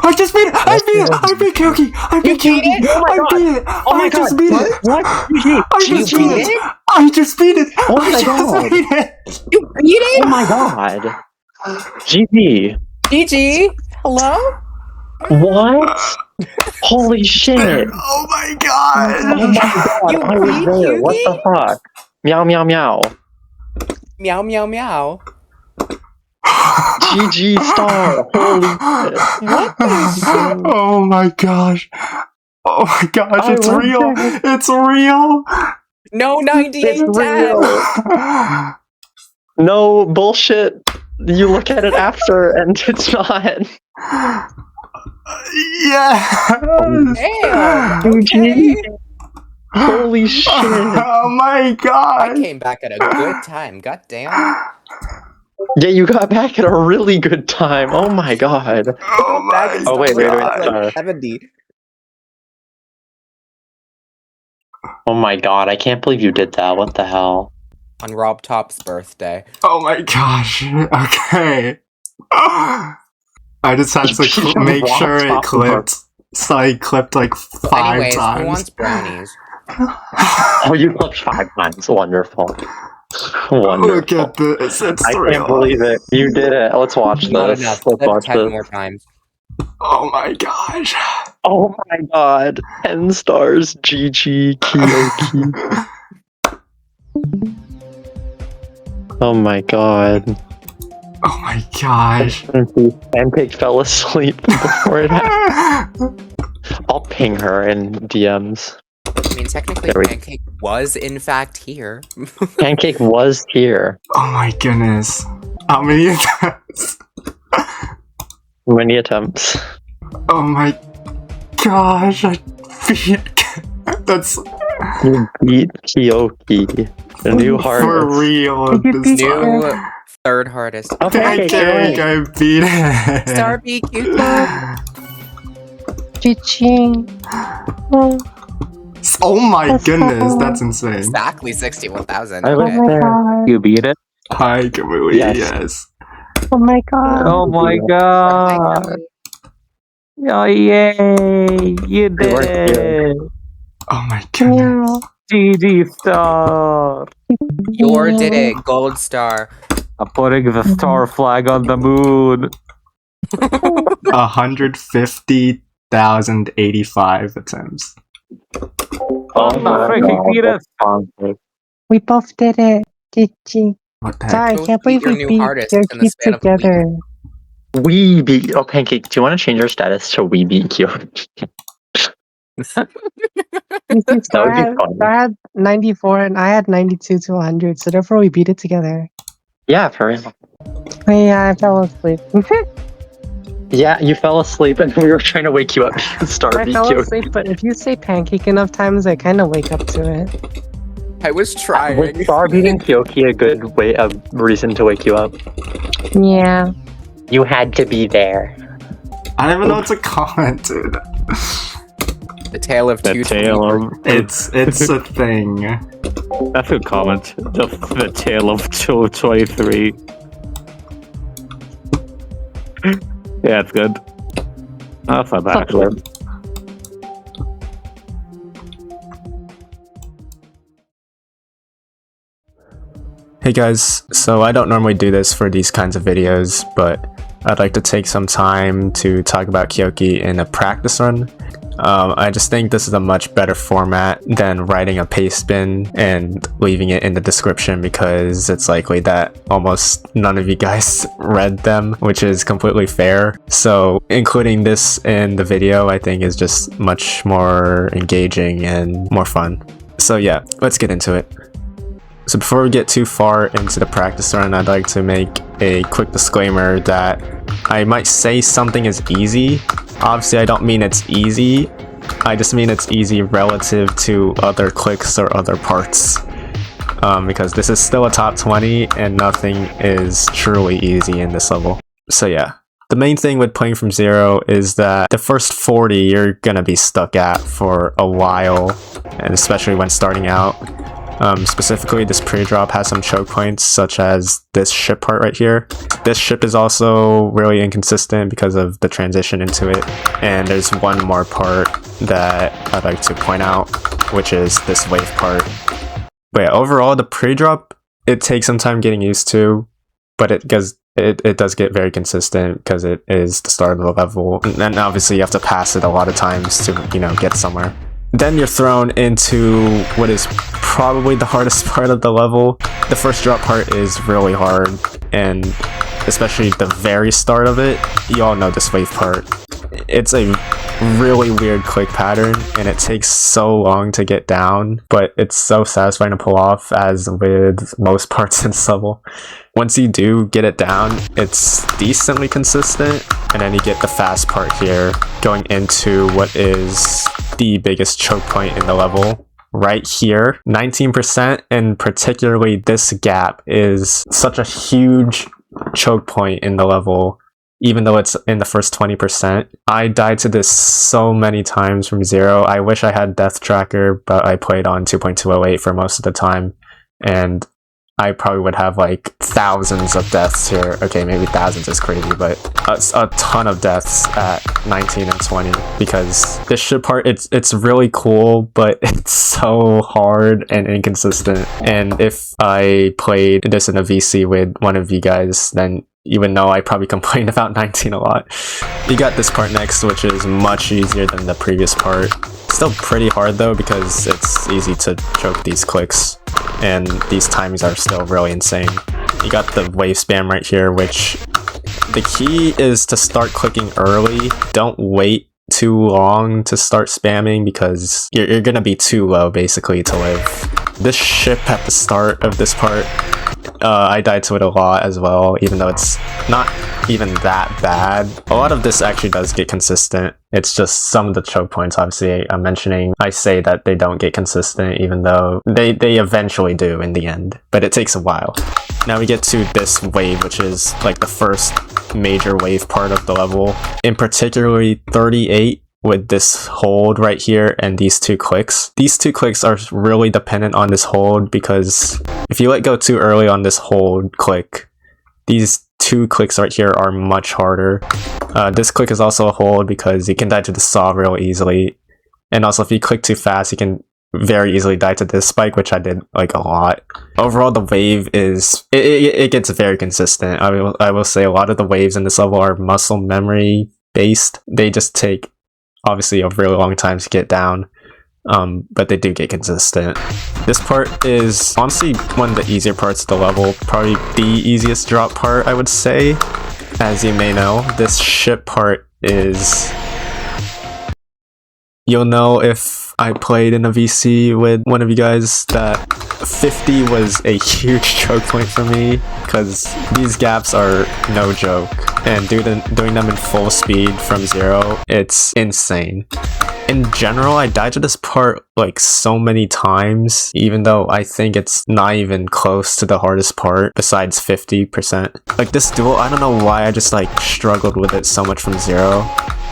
I just beat it! I beat Kyouki! I beat Kyouki! I beat it! I just beat it! What? I just beat it! I just beat it! Oh my god! Beat it! You beat it? Oh my god! GG! GG. Hello? What? Holy shit! Oh my god! Oh my god! You I was beat there. What the fuck? Meow meow meow. Meow meow meow. GG star. Holy shit! What the shit? Oh my gosh! Oh my gosh! I It's was real! there. It's real! No 98 It's 10. real. No bullshit. You look at it after, and it's not. Yeah! Damn. Okay. Holy shit! Oh my I god! came back at a good time. God damn. Yeah, you got back at a really good time. Oh my god. Oh my Oh, wait. Like 70. Oh my god, I can't believe you did that. What the hell? On Rob Top's birthday. Oh my gosh. Okay. I just had to make sure it clipped. So I clipped like 5 Anyways, times. who wants brownies? Oh, you clipped 5 times. Wonderful. Wonderful. Look at this. It's I real. can't believe it. You did it. Let's watch Not this. enough. Let's Clip watch 10 this. more times. Oh my gosh. Oh my god. 10 stars. GG Kyouki. Oh my god. Oh my gosh. Pancake fell asleep before it happened. I'll ping her in DMs. I mean, technically, There we- Pancake was in fact here. Pancake was here. Oh my goodness. How many attempts? Many attempts. Oh my gosh. I beat. That's You beat Kyouki. The new for hardest. real. This time. New third hardest. Oh, Pancake, Pancake, I beat it. Star BQ. Oh my goodness, that's insane. Exactly 61,000. I was there. You beat it? Hi, Kamui, Yes. yes. Oh my god. Oh my god. Oh yay. You We did weren't it. Oh my goodness. GG star. Your did it. Gold star. I'm putting the star flag on the moon. 150,085 attempts. Oh my freaking beat us. We both did it. GG. What the heck? Sorry, I Both can't beat believe your we new beat hardest in the Kyouki span of a week. together. We beat. Oh, Pancake, do you want to change your status to we beat Kyouki? You see, That Star would be had, fun. Star had 94 and I had 92 to 100, so therefore we beat it together. Yeah, for real. Oh, yeah, I fell asleep. Yeah, you fell asleep and we were trying to wake you up. Star I beat fell Kyouki. asleep, but if you say pancake enough times, I kind of wake up to it. I was Was trying. Star beating Kyouki a good way, a reason to wake you up? Yeah. You had to be there. I don't even know what to comment, dude. The tale of The two tale of... It's a thing. That's a comment. Just the tale of 223. Yeah, it's good. That's not bad, actually. Hey guys, so I don't normally do this for these kinds of videos, but I'd like to take some time to talk about Kyouki in a practice run. I just think this is a much better format than writing a paste bin and leaving it in the description because it's likely that almost none of you guys read them, which is completely fair. So including this in the video I think is just much more engaging and more fun. So yeah, let's get into it. So before we get too far into the practice run, I'd like to make a quick disclaimer that I might say something is easy. Obviously, I don't mean it's easy. I just mean it's easy relative to other clicks or other parts. Because this is still a top 20 and nothing is truly easy in this level. So yeah. The main thing with playing from zero is that the first 40 you're gonna be stuck at for a while, and especially when starting out. Specifically, this pre-drop has some choke points, such as this ship part right here. This ship is also really inconsistent because of the transition into it. And there's one more part that I'd like to point out, which is this wave part. But yeah, overall, the pre-drop, it takes some time getting used to, but it does get very consistent because it is the start of the level. And then obviously you have to pass it a lot of times to, you know, get somewhere. Then you're thrown into what is probably the hardest part of the level. The first drop part is really hard, and especially the very start of it, you all know this wave part. It's a really weird click pattern, and it takes so long to get down, but it's so satisfying to pull off, as with most parts in this level. Once you do get it down, it's decently consistent, and then you get the fast part here, going into what is the biggest choke point in the level. Right here, 19%, and particularly this gap is such a huge choke point in the level, even though it's in the first 20%. I died to this so many times from 0. I wish I had Death Tracker, but I played on 2.208 for most of the time, and I probably would have like thousands of deaths here. Okay, maybe thousands is crazy, but a ton of deaths at 19 and 20, because this ship part, it's really cool, but it's so hard and inconsistent. And if I played this in a VC with one of you guys, then you would know I probably complained about 19 a lot. You got this part next, which is much easier than the previous part. Still pretty hard though, because it's easy to choke these clicks, and these timings are still really insane. You got the wave spam right here, which the key is to start clicking early. Don't wait too long to start spamming, because you're gonna be too low basically to live. This ship at the start of this part, I died to it a lot as well, even though it's not even that bad. A lot of this actually does get consistent. It's just some of the choke points, obviously, I'm mentioning, I say that they don't get consistent, even though they eventually do in the end, but it takes a while. Now we get to this wave, which is like the first major wave part of the level. In particularly 38, with this hold right here and these two clicks. These two clicks are really dependent on this hold, because if you let go too early on this hold click, these two clicks right here are much harder. This click is also a hold because you can die to the saw real easily. And also if you click too fast, you can very easily die to this spike, which I did like a lot. Overall, the wave is, it gets very consistent. I will say a lot of the waves in this level are muscle memory based. They just take obviously a really long time to get down, but they do get consistent. This part is honestly one of the easier parts of the level, probably the easiest drop part, I would say. As you may know, this ship part is, you'll know if I played in a VC with one of you guys, that 50 was a huge choke point for me, because these gaps are no joke, and doing them in full speed from 0, it's insane. In general, I died to this part like so many times, even though I think it's not even close to the hardest part besides 50%. Like this duel, I don't know why I just like struggled with it so much from 0.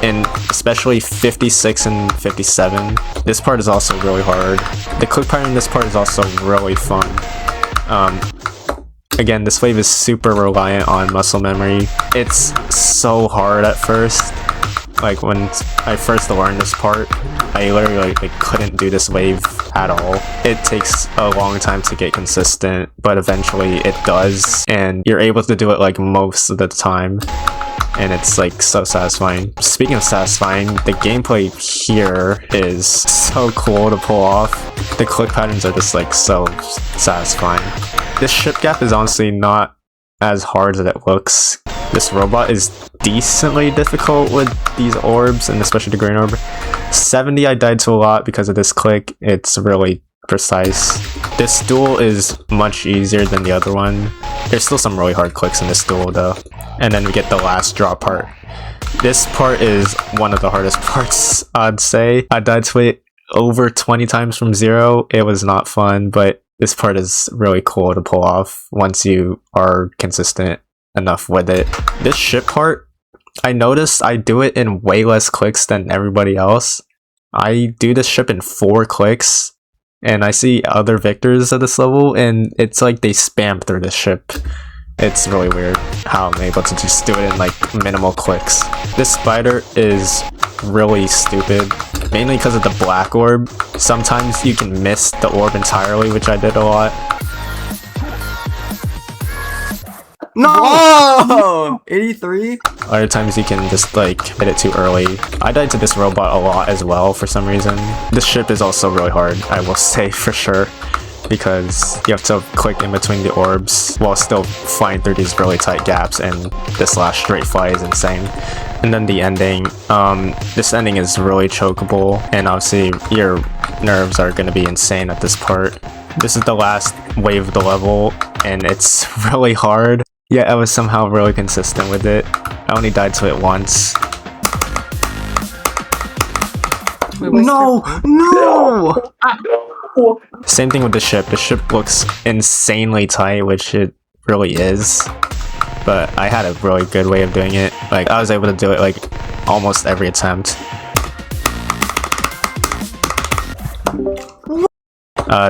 And especially 56 and 57. This part is also really hard. The click pattern in this part is also really fun. Again, this wave is super reliant on muscle memory. It's so hard at first. Like when I first learned this part, I literally like couldn't do this wave at all. It takes a long time to get consistent, but eventually it does, and you're able to do it like most of the time. And it's like so satisfying. Speaking of satisfying, the gameplay here is so cool to pull off. The click patterns are just like so satisfying. This ship gap is honestly not as hard as it looks. This robot is decently difficult with these orbs, and especially the green orb. 70 I died to a lot because of this click. It's really precise. This duel is much easier than the other one. There's still some really hard clicks in this duel though. And then we get the last drop part. This part is one of the hardest parts, I'd say. I died to it over 20 times from 0. It was not fun, but this part is really cool to pull off once you are consistent enough with it. This ship part, I noticed I do it in way less clicks than everybody else. I do this ship in 4 clicks, and I see other victors at this level, and it's like they spam through the ship. It's really weird how I'm able to just do it in like minimal clicks. This spider is really stupid, mainly because of the black orb. Sometimes you can miss the orb entirely, which I did a lot. No! Whoa! 83? Other times you can just like hit it too early. I died to this robot a lot as well for some reason. This ship is also really hard, I will say for sure, because you have to click in between the orbs while still flying through these really tight gaps, and this last straight fly is insane. And then the ending, this ending is really chokeable, and obviously your nerves are going to be insane at this part. This is the last wave of the level, and it's really hard. Yeah, I was somehow really consistent with it. I only died to it once. No! No! Same thing with the ship. The ship looks insanely tight, which it really is. But I had a really good way of doing it. Like, I was able to do it like almost every attempt.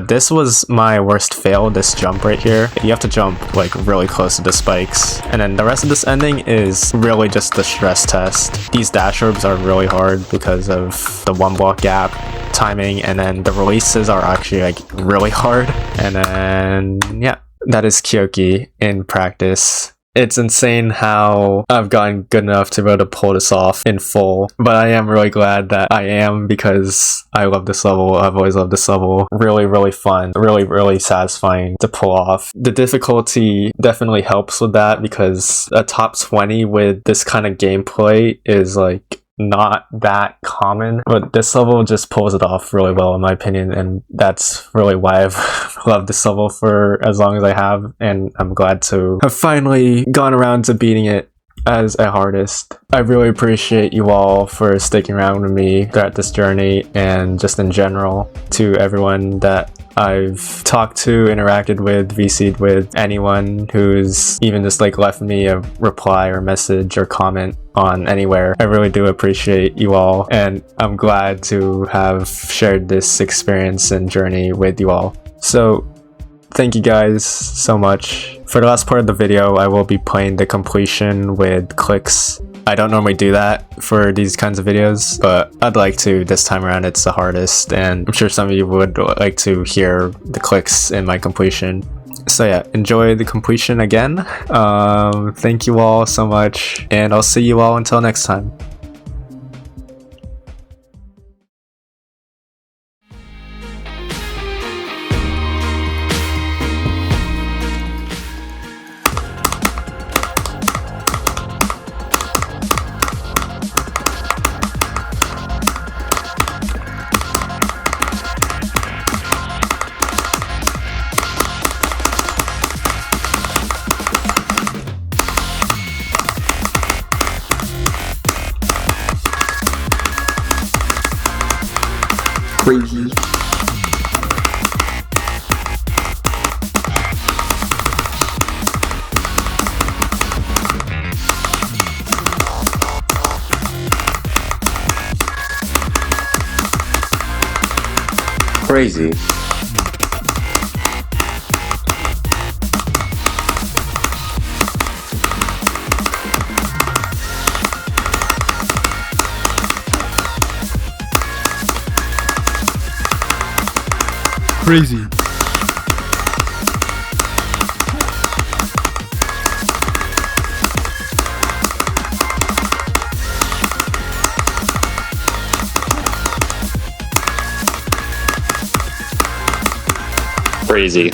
This was my worst fail, this jump right here. You have to jump like really close to the spikes. And then the rest of this ending is really just the stress test. These dash orbs are really hard because of the one block gap timing, and then the releases are actually like really hard. And then yeah, that is Kyouki in practice. It's insane how I've gotten good enough to be able to pull this off in full, but I am really glad that I am, because I love this level. I've always loved this level. Really, really fun. Really satisfying to pull off. The difficulty definitely helps with that, because a top 20 with this kind of gameplay is like not that common, but this level just pulls it off really well in my opinion, and that's really why I've loved this level for as long as I have, and I'm glad to have finally gone around to beating it as a hardest. I really appreciate you all for sticking around with me throughout this journey, and just in general to everyone that I've talked to, interacted with, VC'd with, anyone who's even just like left me a reply or message or comment on anywhere. I really do appreciate you all, and I'm glad to have shared this experience and journey with you all. So thank you guys so much. For the last part of the video, I will be playing the completion with clicks. I don't normally do that for these kinds of videos, but I'd like to this time around. It's the hardest, and I'm sure some of you would like to hear the clicks in my completion. So yeah, enjoy the completion again. Thank you all so much, and I'll see you all until next time. Crazy. Crazy. Crazy. Crazy.